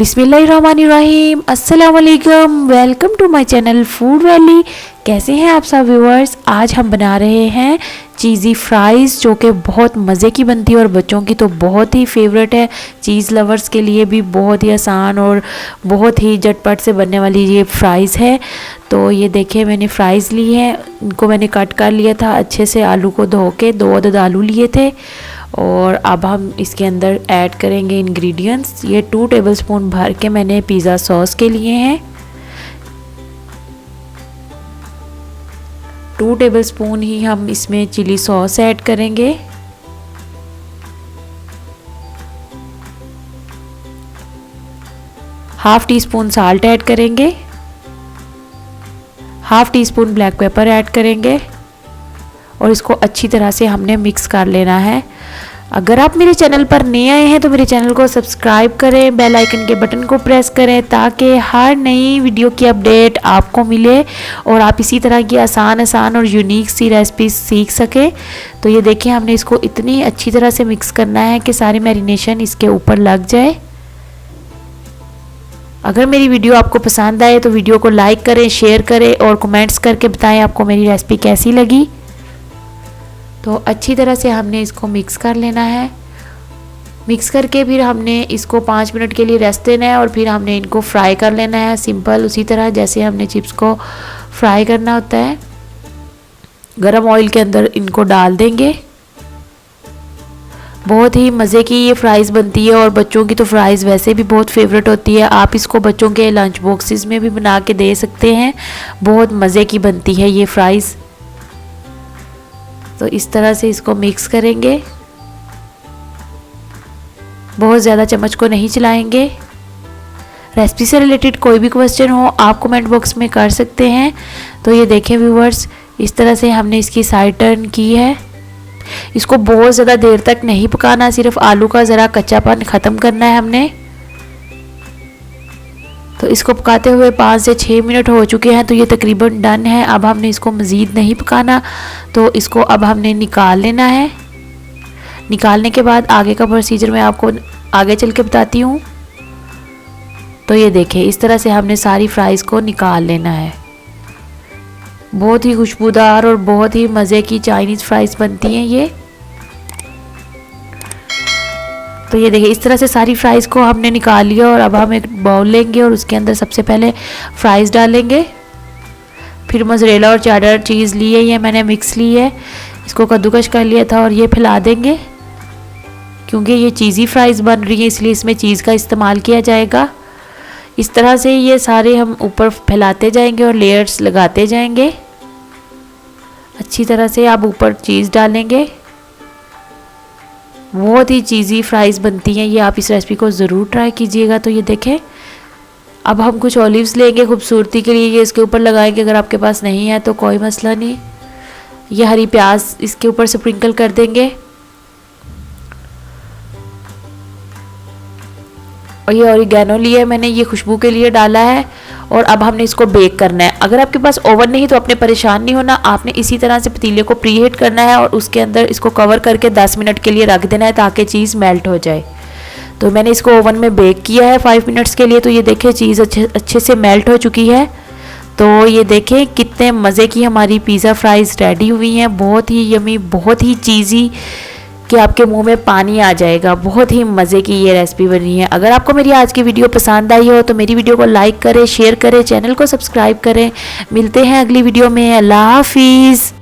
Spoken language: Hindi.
बिस्मिल्लाहिर्रहमानिर्रहीम, अस्सलाम वालेकुम। Welcome to my channel food valley. कैसे हैं आप सब व्यूअर्स। आज हम बना रहे हैं चीज़ी फ्राइज़, जो कि बहुत मज़े की बनती है और बच्चों की तो बहुत ही फेवरेट है। चीज़ लवर्स के लिए भी बहुत ही आसान और बहुत ही झटपट से बनने वाली ये फ्राइज़ है। तो ये देखिए, मैंने फ़्राइज़ ली है, इनको मैंने कट कर लिया था अच्छे से। आलू को धो के 2 अदद आलू लिए थे। और अब हम इसके अंदर ऐड करेंगे इंग्रेडिएंट्स। ये 2 टेबलस्पून भर के मैंने पिज़्ज़ा सॉस के लिए हैं। 2 टेबलस्पून ही हम इसमें चिली सॉस ऐड करेंगे। Half teaspoon salt add करेंगे। Half teaspoon black pepper add करेंगे और इसको अच्छी तरह से हमने मिक्स कर लेना है। अगर आप मेरे चैनल पर नए आए हैं तो मेरे चैनल को सब्सक्राइब करें, बेल आइकन के बटन को प्रेस करें ताकि हर नई वीडियो की अपडेट आपको मिले और आप इसी तरह की आसान और यूनिक सी रेसिपी सीख सकें। तो ये देखिए, हमने इसको इतनी अच्छी तरह से मिक्स करना है कि सारी मैरिनेशन इसके ऊपर लग जाए। अगर मेरी वीडियो आपको पसंद आए तो वीडियो को लाइक करें, शेयर करें और कमेंट्स करके बताएं आपको मेरी रेसिपी कैसी लगी। तो अच्छी तरह से हमने इसको मिक्स कर लेना है। मिक्स करके फिर हमने इसको 5 मिनट के लिए रेस्ट देना है और फिर हमने इनको फ्राई कर लेना है, सिंपल उसी तरह जैसे हमने चिप्स को फ्राई करना होता है। गरम ऑयल के अंदर इनको डाल देंगे। बहुत ही मज़े की ये फ्राइज़ बनती है और बच्चों की तो फ्राइज़ वैसे भी बहुत फेवरेट होती है। आप इसको बच्चों के लंच बॉक्सेस में भी बना के दे सकते हैं। बहुत मज़े की बनती है ये फ्राइज़। तो इस तरह से इसको मिक्स करेंगे। बहुत ज़्यादा चम्मच को नहीं चलाएंगे। रेसिपी से रिलेटेड कोई भी क्वेश्चन हो आप कमेंट बॉक्स में कर सकते हैं। तो ये देखें व्यूअर्स, इस तरह से हमने इसकी साइड टर्न की है। इसको बहुत ज़्यादा देर तक नहीं पकाना, सिर्फ आलू का ज़रा कच्चापन ख़त्म करना है हमने। तो इसको पकाते हुए 5 से 6 मिनट हो चुके हैं, तो ये तकरीबन डन है। अब हमने इसको मज़ीद नहीं पकाना, तो इसको अब हमने निकाल लेना है। निकालने के बाद आगे का प्रोसीजर मैं आपको आगे चल के बताती हूँ। तो ये देखें, इस तरह से हमने सारी फ्राइज़ को निकाल लेना है। बहुत ही खुशबूदार और बहुत ही मज़े की चाइनीज़ फ्राइज़ बनती हैं ये। तो ये देखिए, इस तरह से सारी फ्राइज़ को हमने निकाल लिया और अब हम एक बाउल लेंगे और उसके अंदर सबसे पहले फ्राइज़ डालेंगे। फिर मोज़रेला और चेडर चीज़ ली है, ये मैंने मिक्स ली है, इसको कद्दूकश कर लिया था और ये फैला देंगे। क्योंकि ये चीज़ी फ्राइज़ बन रही है इसलिए इसमें चीज़ का इस्तेमाल किया जाएगा। इस तरह से ये सारे हम ऊपर फैलाते जाएंगे और लेयर्स लगाते जाएंगे। अच्छी तरह से आप ऊपर चीज़ डालेंगे। बहुत ही चीज़ी फ्राइज़ बनती हैं ये, आप इस रेसिपी को ज़रूर ट्राई कीजिएगा। तो ये देखें, अब हम कुछ ऑलिव्स लेंगे खूबसूरती के लिए, ये इसके ऊपर लगाएंगे। अगर आपके पास नहीं है तो कोई मसला नहीं। ये हरी प्याज इसके ऊपर स्प्रिंकल कर देंगे और ये ऑरिगेनो लिया मैंने, ये खुशबू के लिए डाला है। और अब हमने इसको बेक करना है। अगर आपके पास ओवन नहीं तो आपने परेशान नहीं होना, आपने इसी तरह से पतीले को प्री हीट करना है और उसके अंदर इसको कवर करके 10 मिनट के लिए रख देना है ताकि चीज़ मेल्ट हो जाए। तो मैंने इसको ओवन में बेक किया है 5 मिनट्स के लिए। तो ये देखें, चीज़ अच्छे से मेल्ट हो चुकी है। तो ये देखें कितने मज़े की हमारी पिज़्ज़ा फ्राइज़ रेडी हुई हैं। बहुत ही यमी, बहुत ही चीज़ी कि आपके मुंह में पानी आ जाएगा। बहुत ही मज़े की ये रेसिपी बनी है। अगर आपको मेरी आज की वीडियो पसंद आई हो तो मेरी वीडियो को लाइक करें, शेयर करें, चैनल को सब्सक्राइब करें। मिलते हैं अगली वीडियो में। अल्लाह हाफिज़।